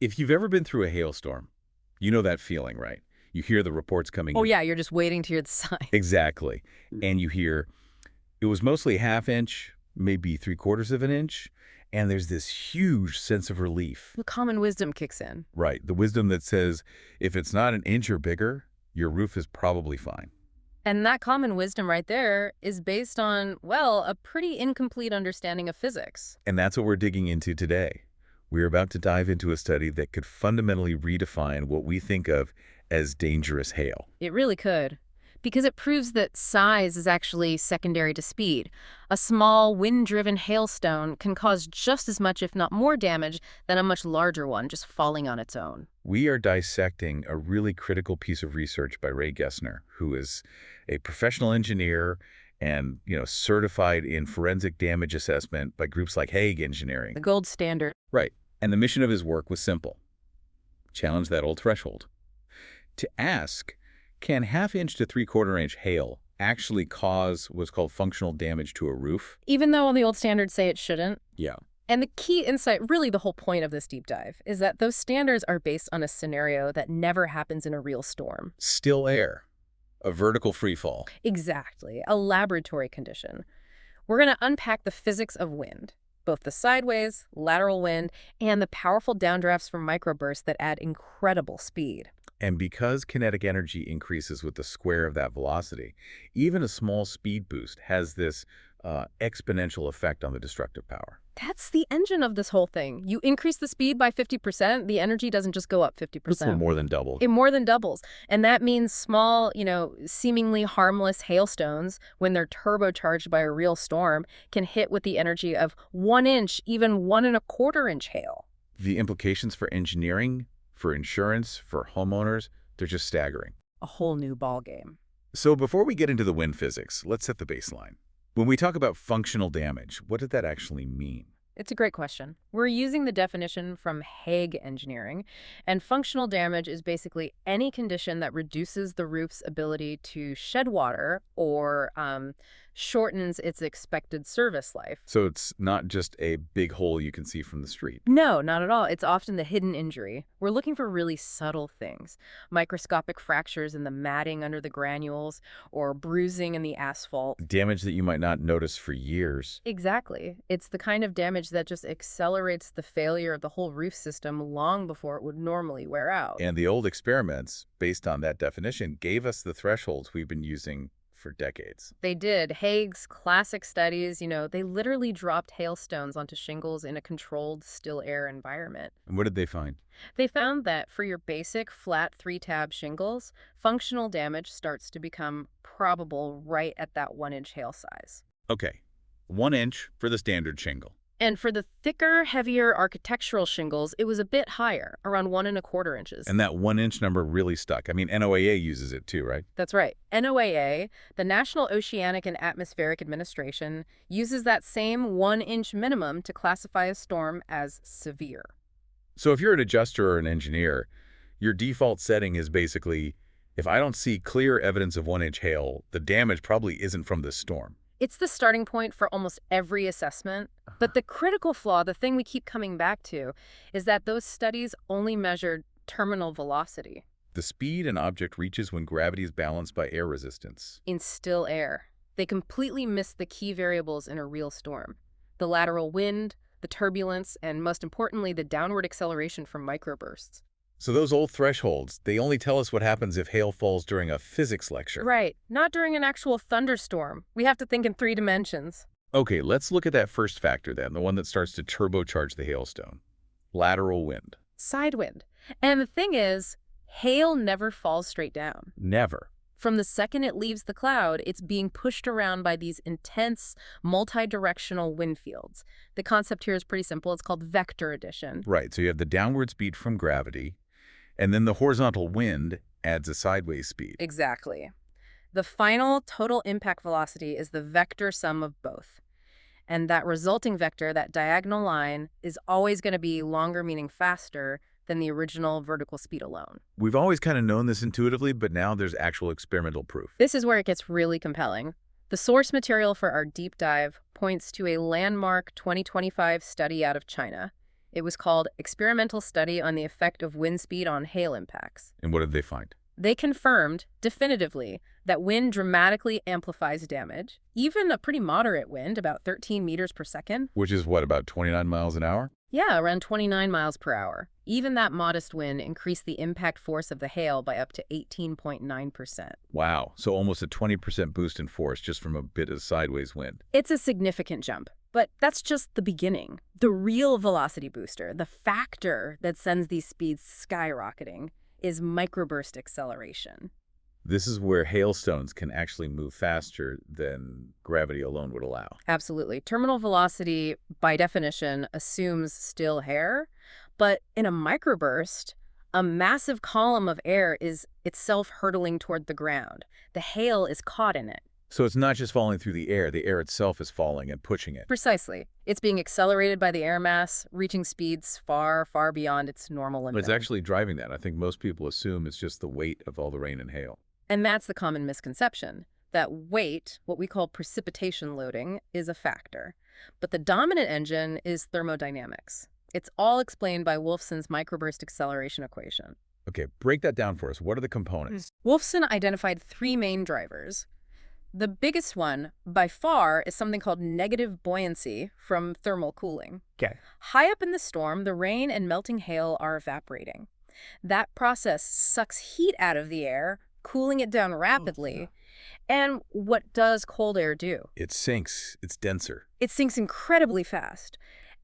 If you've ever been through a hailstorm, you know that feeling, right? You hear the reports coming Oh in. yeah, you're just waiting to hear the sign. Exactly. And you hear it was mostly half inch, maybe three-quarters of an inch, and there's this huge sense of relief. The common wisdom kicks in. Right. The wisdom that says if it's not an inch or bigger, your roof is probably fine. And that common wisdom right there is based on, well, a pretty incomplete understanding of physics. And that's what we're digging into today. We're about to dive into a study that could fundamentally redefine what we think of as dangerous hail. It really could. Because it proves that size is actually secondary to speed. A small, wind-driven hailstone can cause just as much, if not more damage, than a much larger one just falling on its own. We are dissecting a really critical piece of research by Ray Gessner, who is a professional engineer and, certified in forensic damage assessment by groups like Hague Engineering. The gold standard. Right. And the mission of his work was simple. Challenge that old threshold. To ask, can half-inch to three-quarter-inch hail actually cause what's called functional damage to a roof? Even though all the old standards say it shouldn't. Yeah. And the key insight, really the whole point of this deep dive, is that those standards are based on a scenario that never happens in a real storm. Still air. A vertical freefall. Exactly, a laboratory condition. We're going to unpack the physics of wind, both the sideways, lateral wind, and the powerful downdrafts from microbursts that add incredible speed. And because kinetic energy increases with the square of that velocity, even a small speed boost has this exponential effect on the destructive power. That's the engine of this whole thing. You increase the speed by 50%, the energy doesn't just go up 50%. This will more than double. It more than doubles. And that means small, seemingly harmless hailstones, when they're turbocharged by a real storm, can hit with the energy of 1 inch, even 1.25-inch hail. The implications for engineering, for insurance, for homeowners, they're just staggering. A whole new ballgame. So before we get into the wind physics, let's set the baseline. When we talk about functional damage, what did that actually mean? It's a great question. We're using the definition from Hague Engineering, and functional damage is basically any condition that reduces the roof's ability to shed water or shortens its expected service life. So it's not just a big hole you can see from the street. No, not at all. It's often the hidden injury. We're looking for really subtle things. Microscopic fractures in the matting under the granules or bruising in the asphalt. Damage that you might not notice for years. Exactly. It's the kind of damage that just accelerates the failure of the whole roof system long before it would normally wear out. And the old experiments, based on that definition, gave us the thresholds we've been using for decades. They did. Hague's classic studies, they literally dropped hailstones onto shingles in a controlled, still air environment. And what did they find? They found that for your basic flat 3-tab shingles, functional damage starts to become probable right at that 1-inch hail size. Okay, 1 inch for the standard shingle. And for the thicker, heavier architectural shingles, it was a bit higher, around 1.25 inches. And that 1 inch number really stuck. I mean, NOAA uses it too, right? That's right. NOAA, the National Oceanic and Atmospheric Administration, uses that same 1-inch minimum to classify a storm as severe. So if you're an adjuster or an engineer, your default setting is basically, if I don't see clear evidence of 1-inch hail, the damage probably isn't from this storm. It's the starting point for almost every assessment. But the critical flaw, the thing we keep coming back to, is that those studies only measured terminal velocity. The speed an object reaches when gravity is balanced by air resistance. In still air. They completely missed the key variables in a real storm. The lateral wind, the turbulence, and most importantly, the downward acceleration from microbursts. So those old thresholds, they only tell us what happens if hail falls during a physics lecture. Right. Not during an actual thunderstorm. We have to think in 3 dimensions. Okay, let's look at that first factor then, the one that starts to turbocharge the hailstone. Lateral wind. Side wind. And the thing is, hail never falls straight down. Never. From the second it leaves the cloud, it's being pushed around by these intense, multi-directional wind fields. The concept here is pretty simple. It's called vector addition. Right, so you have the downward speed from gravity, and then the horizontal wind adds a sideways speed. Exactly. The final total impact velocity is the vector sum of both. And that resulting vector, that diagonal line, is always going to be longer, meaning faster, than the original vertical speed alone. We've always kind of known this intuitively, but now there's actual experimental proof. This is where it gets really compelling. The source material for our deep dive points to a landmark 2025 study out of China. It was called Experimental Study on the Effect of Wind Speed on Hail Impacts. And what did they find? They confirmed definitively that wind dramatically amplifies damage. Even a pretty moderate wind, about 13 meters per second. Which is what, about 29 miles an hour? Yeah, around 29 miles per hour. Even that modest wind increased the impact force of the hail by up to 18.9%. Wow, so almost a 20% boost in force just from a bit of sideways wind. It's a significant jump, but that's just the beginning. The real velocity booster, the factor that sends these speeds skyrocketing, is microburst acceleration. This is where hailstones can actually move faster than gravity alone would allow. Absolutely. Terminal velocity, by definition, assumes still air, but in a microburst, a massive column of air is itself hurtling toward the ground. The hail is caught in it. So it's not just falling through the air itself is falling and pushing it. Precisely. It's being accelerated by the air mass, reaching speeds far, far beyond its normal limit. But it's actually driving that. I think most people assume it's just the weight of all the rain and hail. And that's the common misconception, that weight, what we call precipitation loading, is a factor. But the dominant engine is thermodynamics. It's all explained by Wolfson's microburst acceleration equation. Okay, break that down for us. What are the components? Wolfson identified three main drivers. The biggest one, by far, is something called negative buoyancy from thermal cooling. Okay. High up in the storm, the rain and melting hail are evaporating. That process sucks heat out of the air, cooling it down rapidly. And what does cold air do? It sinks. It's denser. It sinks incredibly fast.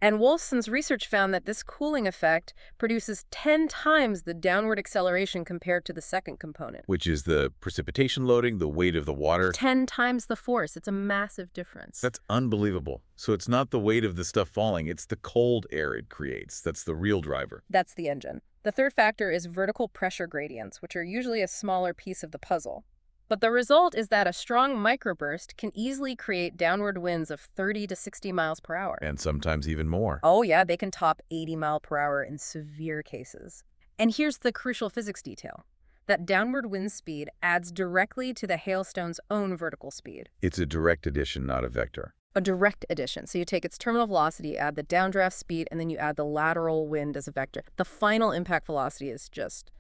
And Wolfson's research found that this cooling effect produces 10 times the downward acceleration compared to the second component. Which is the precipitation loading, the weight of the water. 10 times the force. It's a massive difference. That's unbelievable. So it's not the weight of the stuff falling, it's the cold air it creates. That's the real driver. That's the engine. The third factor is vertical pressure gradients, which are usually a smaller piece of the puzzle. But the result is that a strong microburst can easily create downward winds of 30 to 60 miles per hour. And sometimes even more. Oh yeah, they can top 80 miles per hour in severe cases. And here's the crucial physics detail. That downward wind speed adds directly to the hailstone's own vertical speed. It's a direct addition, not a vector. A direct addition. So you take its terminal velocity, add the downdraft speed, and then you add the lateral wind as a vector. The final impact velocity is just...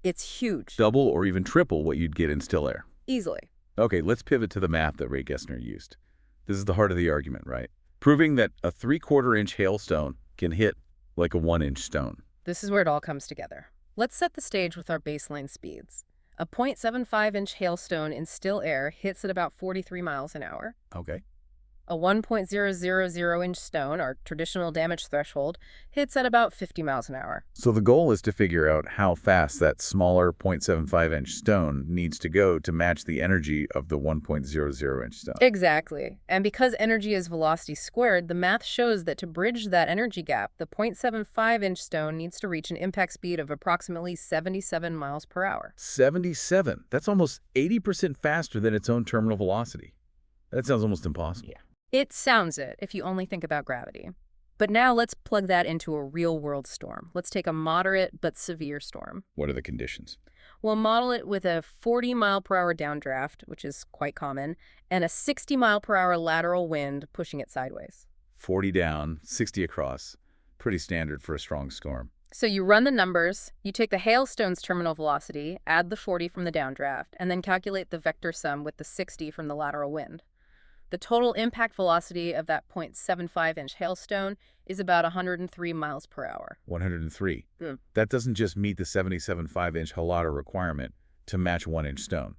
it's huge. Double or even triple what you'd get in still air. Easily. Okay, let's pivot to the math that Ray Gessner used. This is the heart of the argument, right? Proving that a 3/4-inch hailstone can hit like a 1-inch stone. This is where it all comes together. Let's set the stage with our baseline speeds. A 0.75-inch hailstone in still air hits at about 43 miles an hour. Okay. A 1.000-inch stone, our traditional damage threshold, hits at about 50 miles an hour. So the goal is to figure out how fast that smaller 0.75-inch stone needs to go to match the energy of the 1.00-inch stone. Exactly. And because energy is velocity squared, the math shows that to bridge that energy gap, the 0.75-inch stone needs to reach an impact speed of approximately 77 miles per hour. 77. That's almost 80% faster than its own terminal velocity. That sounds almost impossible. Yeah. It sounds it if you only think about gravity. But now let's plug that into a real-world storm. Let's take a moderate but severe storm. What are the conditions? We'll model it with a 40-mile-per-hour downdraft, which is quite common, and a 60-mile-per-hour lateral wind pushing it sideways. 40 down, 60 across. Pretty standard for a strong storm. So you run the numbers, you take the hailstone's terminal velocity, add the 40 from the downdraft, and then calculate the vector sum with the 60 from the lateral wind. The total impact velocity of that 0.75-inch hailstone is about 103 miles per hour. 103. That doesn't just meet the 77.5-inch halata requirement to match 1-inch stone.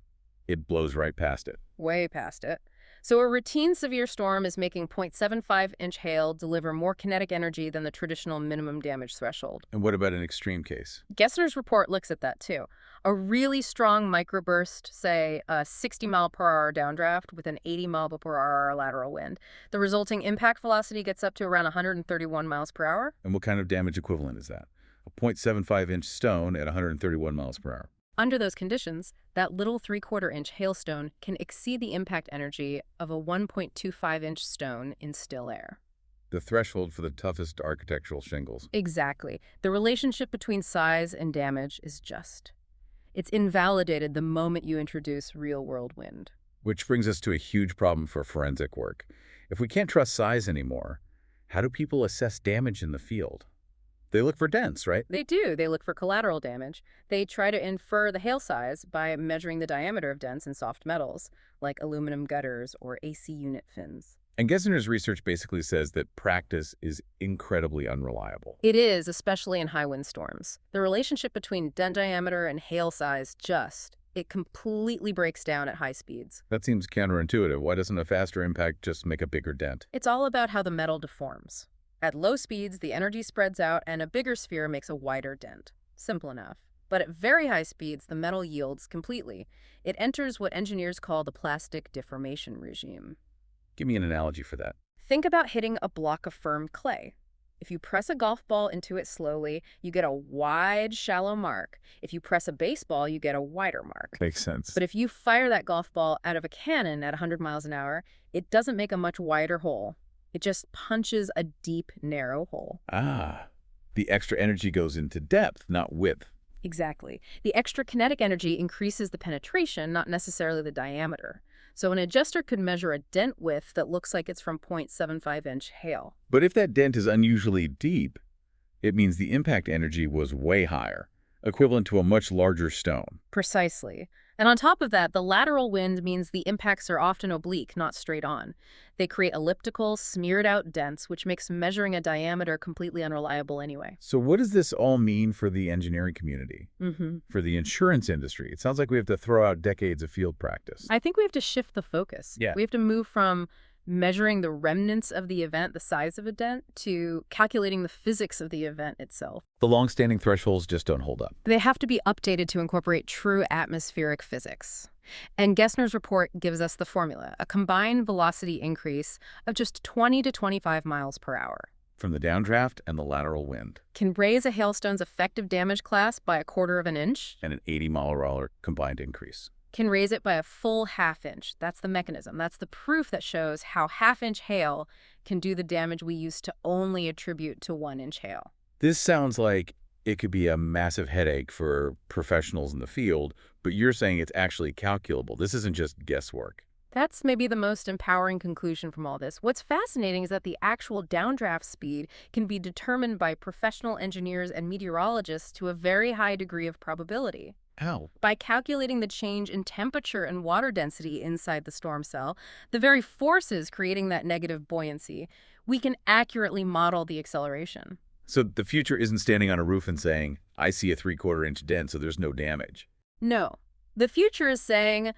It blows right past it. Way past it. So a routine severe storm is making 0.75-inch hail deliver more kinetic energy than the traditional minimum damage threshold. And what about an extreme case? Gessner's report looks at that too. A really strong microburst, say a 60-mile-per-hour downdraft with an 80-mile-per-hour lateral wind. The resulting impact velocity gets up to around 131 miles per hour. And what kind of damage equivalent is that? A 0.75-inch stone at 131 miles per hour. Under those conditions, that little 3/4-inch hailstone can exceed the impact energy of a 1.25-inch stone in still air. The threshold for the toughest architectural shingles. Exactly. The relationship between size and damage is just. It's invalidated the moment you introduce real-world wind. Which brings us to a huge problem for forensic work. If we can't trust size anymore, How do people assess damage in the field? They look for dents, right? They do. They look for collateral damage. They try to infer the hail size by measuring the diameter of dents in soft metals, like aluminum gutters or AC unit fins. And Gessner's research basically says that practice is incredibly unreliable. It is, especially in high wind storms. The relationship between dent diameter and hail size it completely breaks down at high speeds. That seems counterintuitive. Why doesn't a faster impact just make a bigger dent? It's all about how the metal deforms. At low speeds, the energy spreads out and a bigger sphere makes a wider dent. Simple enough. But at very high speeds, the metal yields completely. It enters what engineers call the plastic deformation regime. Give me an analogy for that. Think about hitting a block of firm clay. If you press a golf ball into it slowly, you get a wide, shallow mark. If you press a baseball, you get a wider mark. Makes sense. But if you fire that golf ball out of a cannon at 100 miles an hour, it doesn't make a much wider hole. It just punches a deep, narrow hole. The extra energy goes into depth, not width. Exactly. The extra kinetic energy increases the penetration, not necessarily the diameter. So an adjuster could measure a dent width that looks like it's from 0.75-inch hail. But if that dent is unusually deep, it means the impact energy was way higher, equivalent to a much larger stone. Precisely. And on top of that, the lateral wind means the impacts are often oblique, not straight on. They create elliptical, smeared-out dents, which makes measuring a diameter completely unreliable anyway. So what does this all mean for the engineering community? For the insurance industry? It sounds like we have to throw out decades of field practice. I think we have to shift the focus. Yeah. We have to move from measuring the remnants of the event, the size of a dent, to calculating the physics of the event itself. The long-standing thresholds just don't hold up. They have to be updated to incorporate true atmospheric physics. And Gessner's report gives us the formula, a combined velocity increase of just 20 to 25 miles per hour. From the downdraft and the lateral wind. Can raise a hailstone's effective damage class by a quarter of an inch. And an 80-mile-per-hour combined increase. Can raise it by a full half-inch. That's the mechanism. That's the proof that shows how half-inch hail can do the damage we used to only attribute to 1-inch hail. This sounds like it could be a massive headache for professionals in the field, but you're saying it's actually calculable. This isn't just guesswork. That's maybe the most empowering conclusion from all this. What's fascinating is that the actual downdraft speed can be determined by professional engineers and meteorologists to a very high degree of probability. How? By calculating the change in temperature and water density inside the storm cell, the very forces creating that negative buoyancy, we can accurately model the acceleration. So the future isn't standing on a roof and saying, I see a 3/4-inch dent, so there's no damage. No. The future is saying,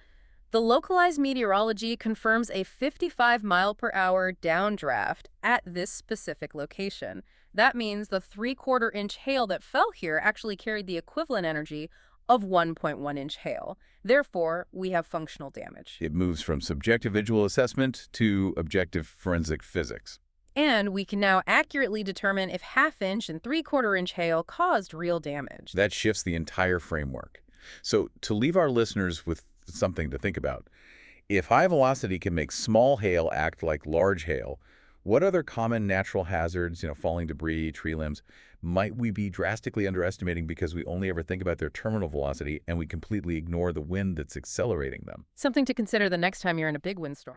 the localized meteorology confirms a 55-mile-per-hour downdraft at this specific location. That means the 3/4-inch hail that fell here actually carried the equivalent energy of 1.1-inch hail. Therefore, we have functional damage. It moves from subjective visual assessment to objective forensic physics. And we can now accurately determine if half-inch and 3/4-inch hail caused real damage. That shifts the entire framework. So to leave our listeners with something to think about, if high velocity can make small hail act like large hail, what other common natural hazards, falling debris, tree limbs, might we be drastically underestimating because we only ever think about their terminal velocity and we completely ignore the wind that's accelerating them? Something to consider the next time you're in a big windstorm.